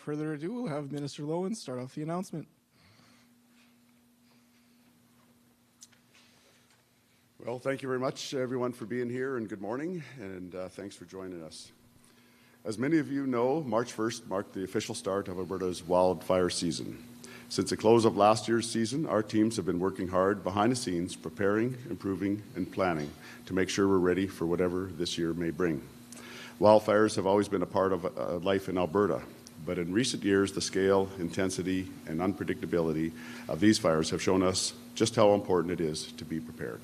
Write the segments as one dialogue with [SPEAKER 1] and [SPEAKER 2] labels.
[SPEAKER 1] further ado, we'll have Minister Loewen start off the announcement.
[SPEAKER 2] Well, thank you very much, everyone, for being here, and good morning, and thanks for joining us. As many of you know, March 1st marked the official start of Alberta's wildfire season. Since the close of last year's season, our teams have been working hard behind the scenes, preparing, improving, and planning to make sure we're ready for whatever this year may bring. Wildfires have always been a part of life in Alberta, but in recent years, the scale, intensity, and unpredictability of these fires have shown us just how important it is to be prepared.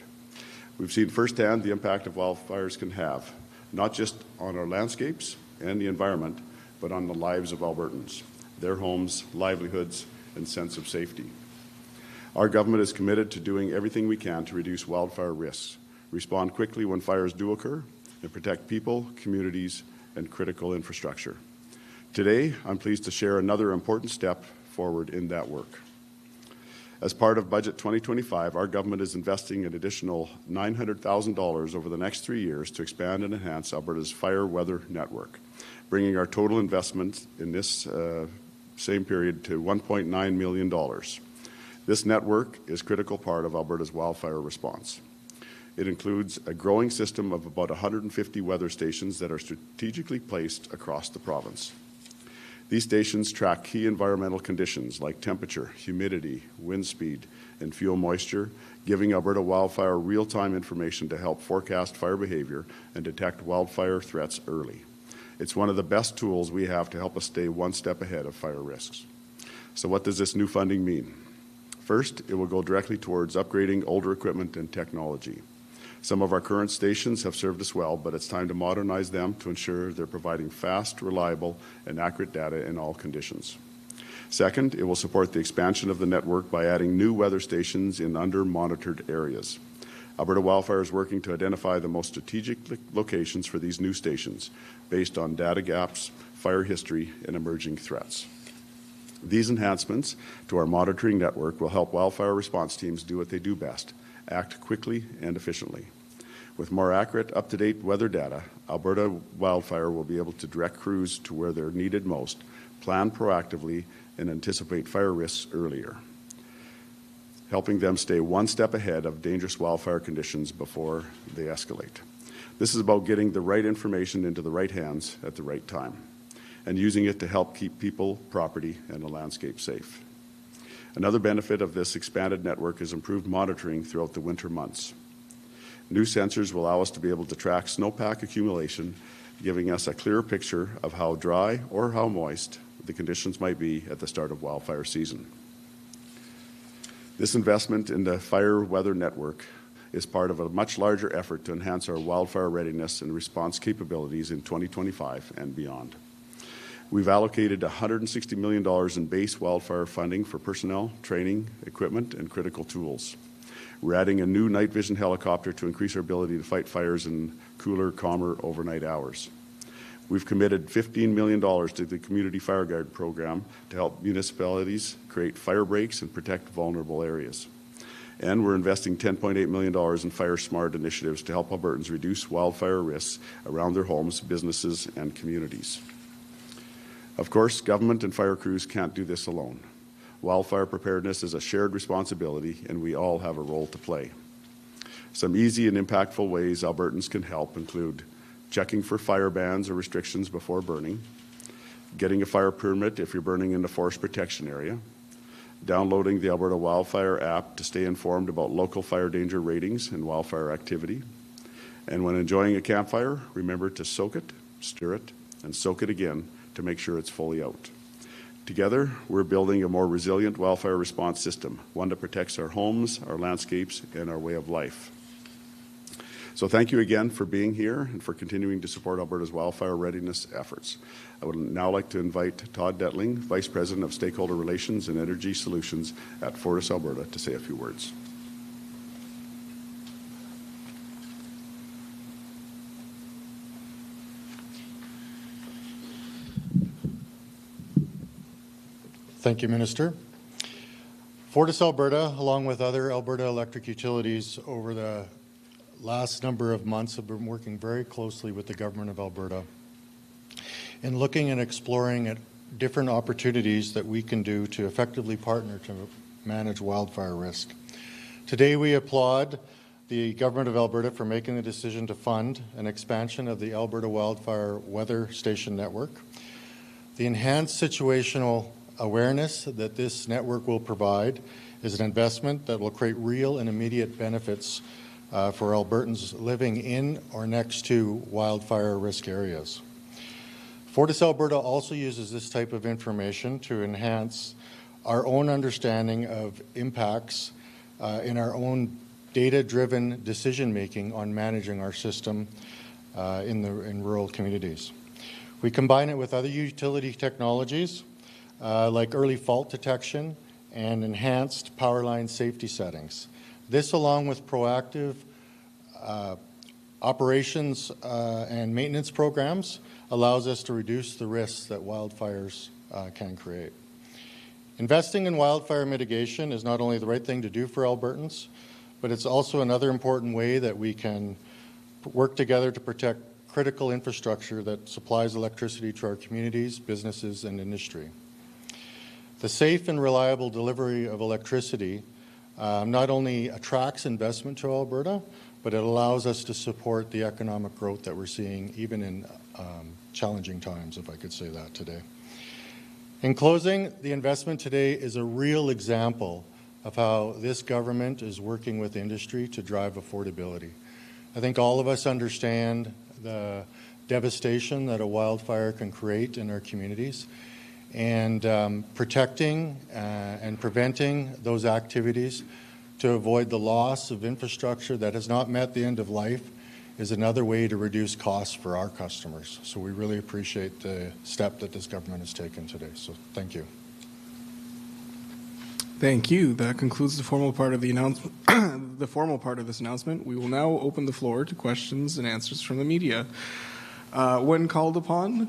[SPEAKER 2] We've seen firsthand the impact of wildfires can have, not just on our landscapes and the environment, but on the lives of Albertans, their homes, livelihoods, and sense of safety. Our government is committed to doing everything we can to reduce wildfire risks, respond quickly when fires do occur, and protect people, communities, and critical infrastructure. Today, I'm pleased to share another important step forward in that work. As part of Budget 2025, our government is investing an additional $900,000 over the next 3 years to expand and enhance Alberta's fire weather network, bringing our total investment in this same period to $1.9 million. This network is a critical part of Alberta's wildfire response. It includes a growing system of about 150 weather stations that are strategically placed across the province. These stations track key environmental conditions like temperature, humidity, wind speed, and fuel moisture, giving Alberta Wildfire real-time information to help forecast fire behavior and detect wildfire threats early. It's one of the best tools we have to help us stay one step ahead of fire risks. So what does this new funding mean? First, it will go directly towards upgrading older equipment and technology. Some of our current stations have served us well, but it's time to modernize them to ensure they're providing fast, reliable, and accurate data in all conditions. Second, it will support the expansion of the network by adding new weather stations in under-monitored areas. Alberta Wildfire is working to identify the most strategic locations for these new stations based on data gaps, fire history, and emerging threats. These enhancements to our monitoring network will help wildfire response teams do what they do best: act quickly and efficiently. With more accurate, up-to-date weather data, Alberta Wildfire will be able to direct crews to where they're needed most, plan proactively, and anticipate fire risks earlier, helping them stay one step ahead of dangerous wildfire conditions before they escalate. This is about getting the right information into the right hands at the right time and using it to help keep people, property, and the landscape safe. Another benefit of this expanded network is improved monitoring throughout the winter months. New sensors will allow us to be able to track snowpack accumulation, giving us a clearer picture of how dry or how moist the conditions might be at the start of wildfire season. This investment in the fire weather network is part of a much larger effort to enhance our wildfire readiness and response capabilities in 2025 and beyond. We've allocated $160 million in base wildfire funding for personnel, training, equipment, and critical tools. We're adding a new night vision helicopter to increase our ability to fight fires in cooler, calmer overnight hours. We've committed $15 million to the Community Fire Guard program to help municipalities create fire breaks and protect vulnerable areas. And we're investing $10.8 million in Fire Smart initiatives to help Albertans reduce wildfire risks around their homes, businesses, and communities. Of course, government and fire crews can't do this alone. Wildfire preparedness is a shared responsibility, and we all have a role to play. Some easy and impactful ways Albertans can help include checking for fire bans or restrictions before burning, getting a fire permit if you're burning in a forest protection area, downloading the Alberta Wildfire app to stay informed about local fire danger ratings and wildfire activity, and when enjoying a campfire, remember to soak it, stir it, and soak it again to make sure it's fully out. Together, we're building a more resilient wildfire response system, one that protects our homes, our landscapes, and our way of life. So thank you again for being here and for continuing to support Alberta's wildfire readiness efforts. I would now like to invite Todd Detling, Vice President of Stakeholder Relations and Energy Solutions at Forestry, Alberta, to say a few words.
[SPEAKER 3] Thank you, Minister. Fortis Alberta, along with other Alberta electric utilities over the last number of months, have been working very closely with the Government of Alberta in looking and exploring at different opportunities that we can do to effectively partner to manage wildfire risk. Today we applaud the Government of Alberta for making the decision to fund an expansion of the Alberta Wildfire Weather Station Network. The enhanced situational awareness that this network will provide is an investment that will create real and immediate benefits for Albertans living in or next to wildfire risk areas. Fortis Alberta also uses this type of information to enhance our own understanding of impacts in our own data-driven decision-making on managing our system in rural communities. We combine it with other utility technologies like early fault detection and enhanced power line safety settings. This, along with proactive operations and maintenance programs, allows us to reduce the risks that wildfires can create. Investing in wildfire mitigation is not only the right thing to do for Albertans, but it's also another important way that we can work together to protect critical infrastructure that supplies electricity to our communities, businesses, and industry. The safe and reliable delivery of electricity not only attracts investment to Alberta, but it allows us to support the economic growth that we're seeing even in challenging times, if I could say that today. In closing, the investment today is a real example of how this government is working with industry to drive affordability. I think all of us understand the devastation that a wildfire can create in our communities, and protecting and preventing those activities to avoid the loss of infrastructure that has not met the end of life is another way to reduce costs for our customers. So we really appreciate the step that this government has taken today. So thank you.
[SPEAKER 1] Thank you. That concludes the formal part of the announcement. The formal part of this announcement. We will now open the floor to questions and answers from the media. When called upon,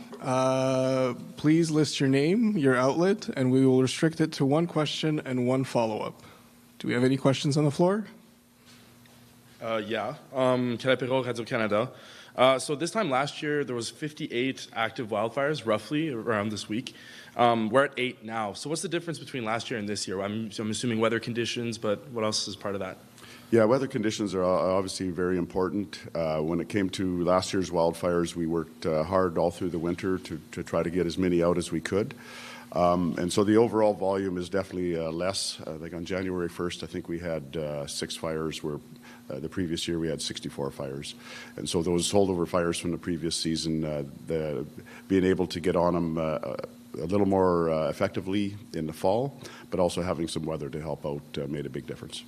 [SPEAKER 1] please list your name, your outlet, and we will restrict it to one question and one follow-up. Do we have any questions on the floor?
[SPEAKER 4] Yeah. Calais Perrault, Radio-Canada. So this time last year, there was 58 active wildfires, roughly, around this week. We're at 8 now. So what's the difference between last year and this year? I'm assuming weather conditions, but what else is part of that?
[SPEAKER 2] Yeah, weather conditions are obviously very important. When it came to last year's wildfires, we worked hard all through the winter to try to get as many out as we could. And so the overall volume is definitely less. Like on January 1st, I think we had 6 fires, where the previous year we had 64 fires. And so those holdover fires from the previous season, being able to get on them a little more effectively in the fall, but also having some weather to help out made a big difference.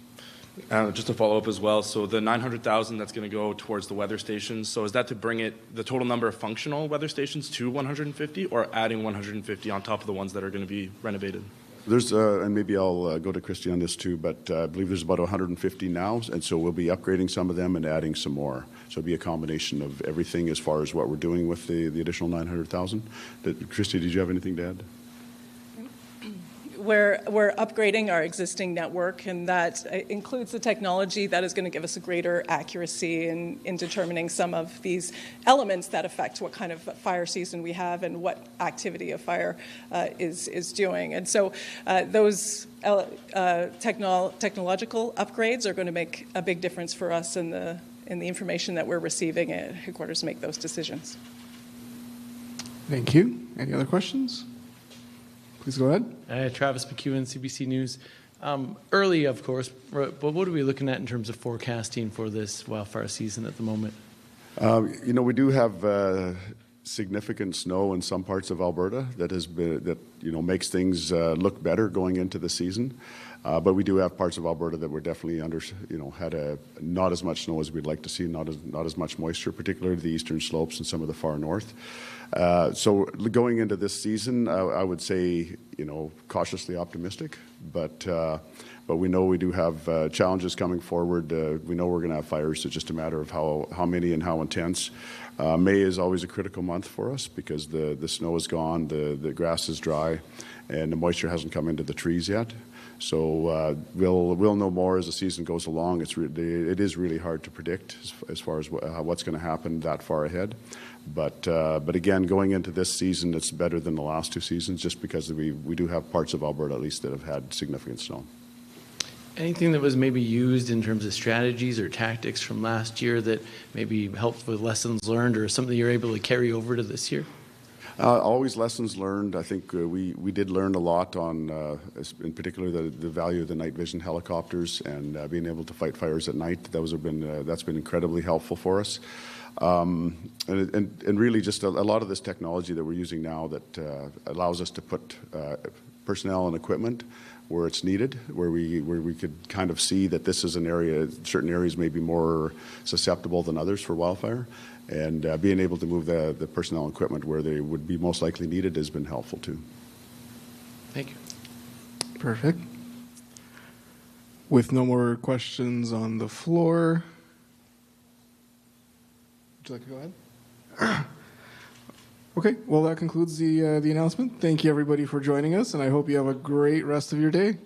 [SPEAKER 4] Just to follow up as well, so the 900,000 that's going to go towards the weather stations, so is that to bring the total number of functional weather stations to 150, or adding 150 on top of the ones that are going to be renovated?
[SPEAKER 2] There's, and maybe I'll go to Christy on this too, but I believe there's about 150 now, and so we'll be upgrading some of them and adding some more. So it'll be a combination of everything as far as what we're doing with the additional 900,000. Christy, did you have anything to add?
[SPEAKER 5] We're upgrading our existing network, and that includes the technology that is going to give us a greater accuracy in determining some of these elements that affect what kind of fire season we have and what activity a fire is doing. And so those technological upgrades are going to make a big difference for us in the information that we're receiving at headquarters to make those decisions.
[SPEAKER 1] Thank you. Any other questions? Please go ahead.
[SPEAKER 6] Travis McEwen, CBC News. Early, of course, but what are we looking at in terms of forecasting for this wildfire season at the moment?
[SPEAKER 2] You know, we do have significant snow in some parts of Alberta that makes things look better going into the season. But we do have parts of Alberta that were definitely had not as much snow as we'd like to see, not as much moisture, particularly the eastern slopes and some of the far north. So going into this season, I would say, cautiously optimistic, but we know we do have challenges coming forward. We know we're going to have fires. It's just a matter of how many and how intense. May is always a critical month for us because the snow is gone, the grass is dry, and the moisture hasn't come into the trees yet. So we'll know more as the season goes along. It is really hard to predict as far as what's going to happen that far ahead. But again, going into this season, it's better than the last 2 seasons just because we do have parts of Alberta at least that have had significant snow.
[SPEAKER 6] Anything that was maybe used in terms of strategies or tactics from last year that maybe helped with lessons learned or something you're able to carry over to this year?
[SPEAKER 2] Always lessons learned. I think we did learn a lot on, in particular, the value of the night vision helicopters and being able to fight fires at night. That's been incredibly helpful for us. And really just a lot of this technology that we're using now that allows us to put personnel and equipment where it's needed, where we could kind of see that this is an area, certain areas may be more susceptible than others for wildfire, and being able to move the personnel and equipment where they would be most likely needed has been helpful too.
[SPEAKER 6] Thank you.
[SPEAKER 1] Perfect. With no more questions on the floor, would you like to go ahead? Okay, well, that concludes the announcement. Thank you, everybody, for joining us, and I hope you have a great rest of your day.